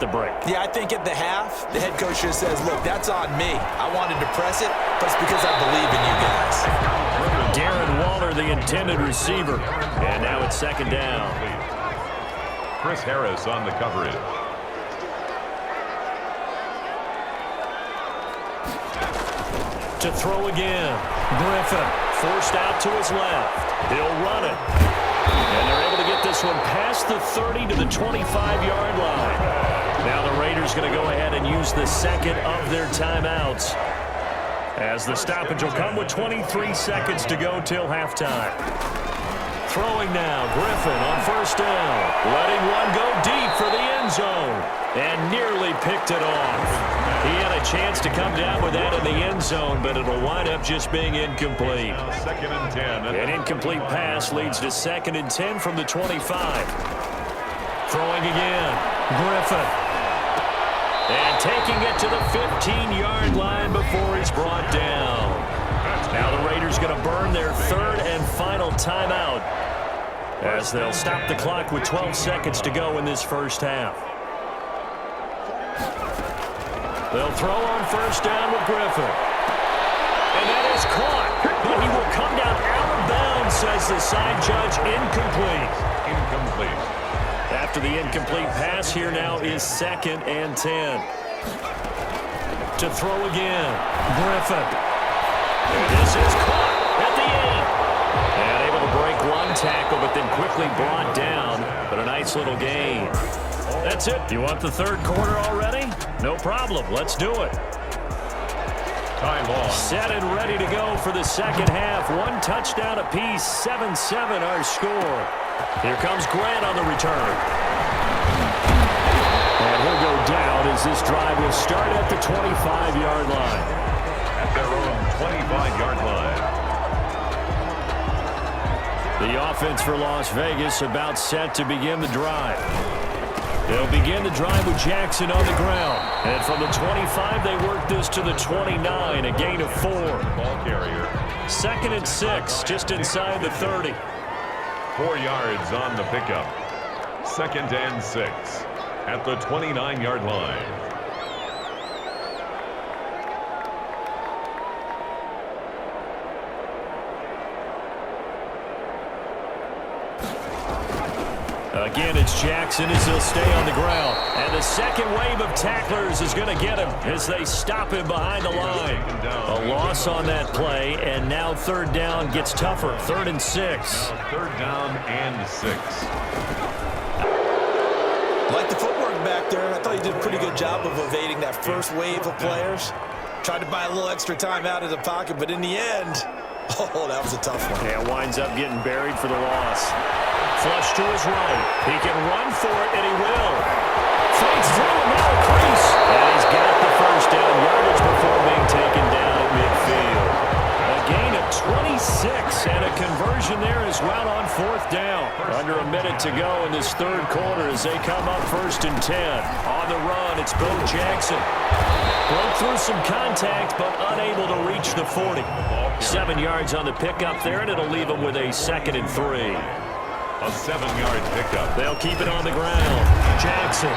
the break. Yeah, I think at the half, the head coach just says, look, that's on me. I wanted to press it, but it's because I believe in you guys. Darren Waller, the intended receiver. And now it's second down. Chris Harris on the coverage. To throw again. Griffin forced out to his left. He'll run it. And they're able to get this one past the 30 to the 25-yard line. Now the Raiders going to go ahead and use the second of their timeouts, as the stoppage will come with 23 seconds to go till halftime. Throwing now, Griffin on first down. Letting one go deep for the end zone. And nearly picked it off. He had a chance to come down with that in the end zone, but it'll wind up just being incomplete. Second and 10. An incomplete pass leads to second and 10 from the 25. Throwing again. Griffin. And taking it to the 15-yard line before he's brought down. Now the Raiders going to burn their third and final timeout, as they'll stop the clock with 12 seconds to go in this first half. They'll throw on first down with Griffin. And that is caught. But he will come down out of bounds, says the side judge. Incomplete. Incomplete. After the incomplete pass, here now is second and 10. To throw again. Griffin. And this is caught at the 8. And able to break one tackle, but then quickly brought down. But a nice little gain. That's it. You want the third quarter already? No problem. Let's do it. Time on. Set and ready to go for the second half. One touchdown apiece. 7-7 our score. Here comes Grant on the return. And he'll go down as this drive will start at the 25-yard line. At their own 25-yard line. The offense for Las Vegas about set to begin the drive. They'll begin the drive with Jackson on the ground. And from the 25, they work this to the 29, a gain of 4. Ball carrier. Second and 6, just inside the 30. 4 yards on the pickup. Second and 6 at the 29-yard line. Again, it's Jackson as he'll stay on the ground. And the second wave of tacklers is going to get him as they stop him behind the line. A loss on that play, and now third down gets tougher. Third and 6. Third down and 6. Like the footwork back there, I thought he did a pretty good job of evading that first wave of players. Tried to buy a little extra time out of the pocket, but in the end, oh, that was a tough one. Yeah, winds up getting buried for the loss. Flush to his right. He can run for it, and he will. Fights through him now, crease. And he's got the first down yardage before being taken down at midfield. A gain of 26, and a conversion there as well on fourth down. Under a minute to go in this third quarter as they come up first and 10. On the run, it's Bo Jackson. Broke through some contact, but unable to reach the 40. 7 yards on the pickup there, and it'll leave him with a second and 3. A 7-yard pickup. They'll keep it on the ground. Jackson.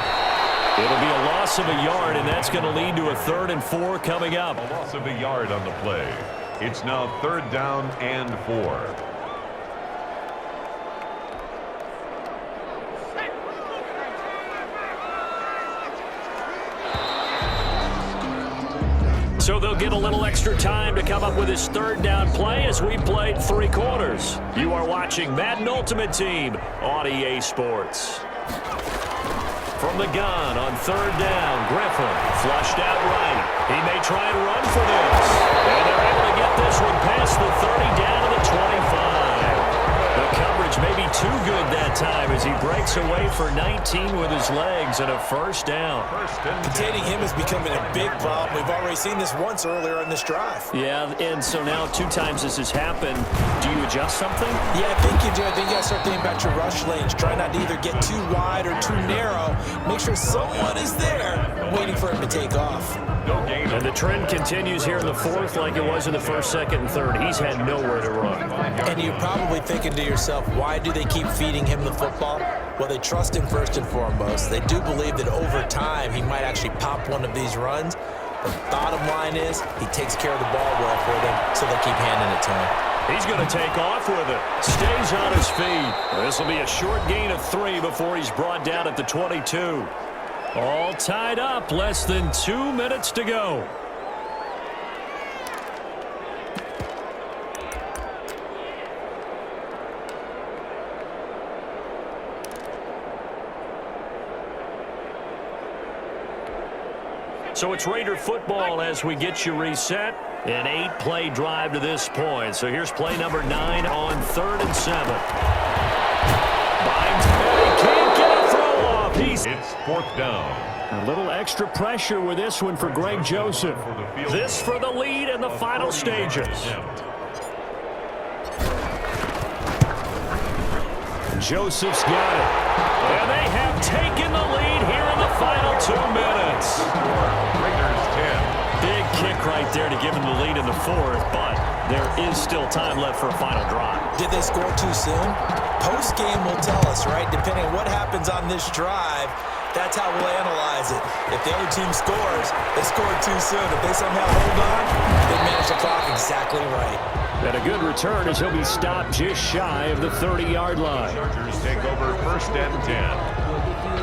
It'll be a loss of a yard, and that's going to lead to a third and 4 coming up. A loss of a yard on the play. It's now third down and 4. So they'll get a little extra time to come up with his third down play as we played 3 quarters. You are watching Madden Ultimate Team on EA Sports. From the gun on third down, Griffin flushed out right. He may try and run for this. And they're able to get this one past the 30 down to the 25. The coverage may be too good that time as he breaks away for 19 with his legs and a first down. Containing him is becoming a big problem. We've already seen this once earlier on this drive. Yeah, and so now 2 times this has happened. Do you adjust something? Yeah, I think you do. I think you got to start thinking about your rush lanes. Try not to either get too wide or too narrow. Make sure someone is there waiting for him to take off. No gain. And the trend continues here in the fourth like it was in the first, second, and third. He's had nowhere to run. And you're probably thinking to yourself, why do they keep feeding him the football? Well, they trust him first and foremost. They do believe that over time he might actually pop one of these runs. But the bottom line is he takes care of the ball well for them, so they'll keep handing it to him. He's going to take off with it. Stays on his feet. This will be a short gain of 3 before he's brought down at the 22. All tied up, less than 2 minutes to go. So it's Raider football as we get you reset. An 8-play drive to this point. So here's play number 9 on 3rd and 7. Binds Petty, can't get a throw off. It's 4th down. A little extra pressure with this one for Greg Joseph. This for the lead in the final stages. Joseph's got it. And they have taken the lead here in the final 2 minutes. Raiders 10. Big kick right there to give him the lead in the fourth, but there is still time left for a final drive. Did they score too soon? Post-game will tell us, right? Depending on what happens on this drive, that's how we'll analyze it. If the other team scores, they scored too soon. If they somehow hold on, they manage the clock exactly right. And a good return as he'll be stopped just shy of the 30-yard line. Chargers take over 1st and 10.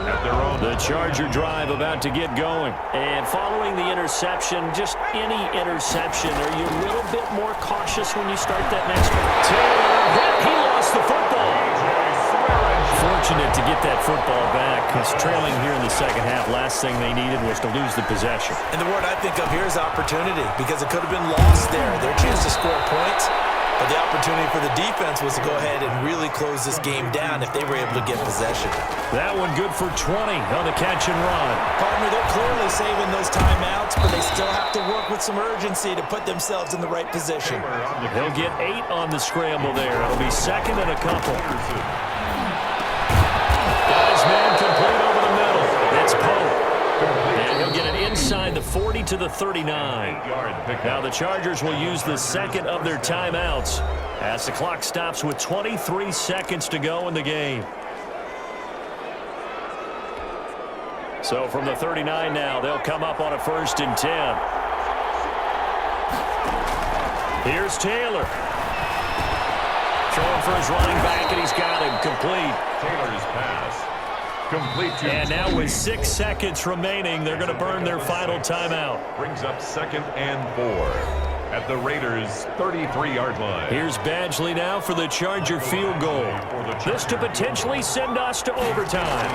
At their own. The Charger drive about to get going. And following the interception, just any interception, are you a little bit more cautious when you start that next one? Taylor, he lost the football. Fortunate to get that football back because trailing here in the second half, last thing they needed was to lose the possession. And the word I think of here is opportunity because it could have been lost there. Their chance to score points. But the opportunity for the defense was to go ahead and really close this game down if they were able to get possession. That one good for 20 on the catch and run. Partner, they're clearly saving those timeouts, but they still have to work with some urgency to put themselves in the right position. He'll get 8 on the scramble there. It'll be second and a couple. Got his man complete over the middle. It's Pope. And he'll get it inside the 40 to the 39. Now the Chargers will use the second of their timeouts as the clock stops with 23 seconds to go in the game. So from the 39 now, they'll come up on a 1st and 10. Here's Taylor. Throwing for his running back, and he's got him complete. Taylor's pass. Complete to And now with 6 seconds remaining, they're going to burn their final timeout. Brings up 2nd and 4 at the Raiders' 33-yard line. Here's Badgley now for the Charger field goal. This to potentially send us to overtime.